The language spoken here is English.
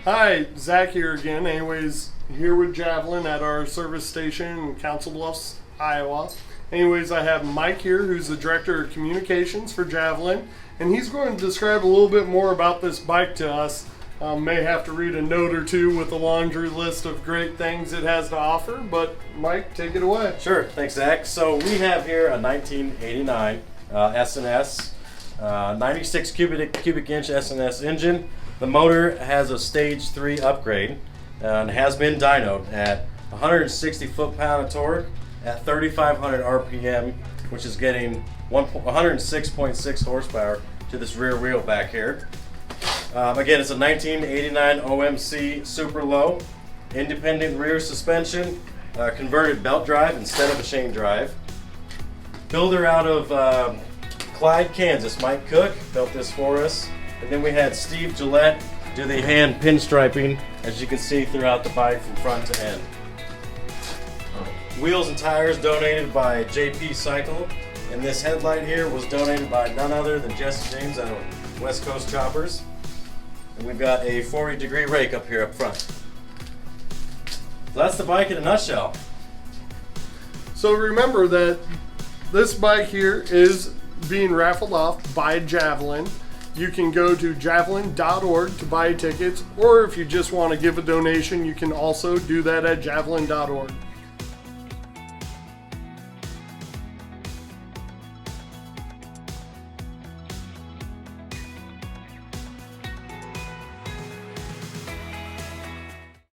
Hi, Zach here again. Anyways, here with Javelan at our service station in Council Bluffs, Iowa. Anyways, I have Mike here, who's the Director of Communications for Javelan, and he's going to describe a little bit more about this bike to us. May have to read a note or two with a laundry list of great things it has to offer, but Mike, take it away. Sure, thanks Zach. So we have here a 1989 S&S, 96 cubic inch S&S engine. The motor has a stage 3 upgrade and has been dynoed at 160 foot-pound of torque at 3,500 RPM, which is getting 106.6 horsepower to this rear wheel back here. Again, it's a 1989 OMC super low, independent rear suspension, converted belt drive instead of a chain drive. Builder out of Clyde, Kansas, Mike Cook built this for us. And then we had Steve Gillette do the hand pinstriping, as you can see throughout the bike from front to end. Wheels and tires donated by JP Cycle, and this headlight here was donated by none other than Jesse James out of West Coast Choppers. And we've got a 40-degree rake up here up front. So that's the bike in a nutshell. So remember that this bike here is being raffled off by Javelan. You can go to javelan.org to buy tickets, or if you just want to give a donation, you can also do that at javelan.org.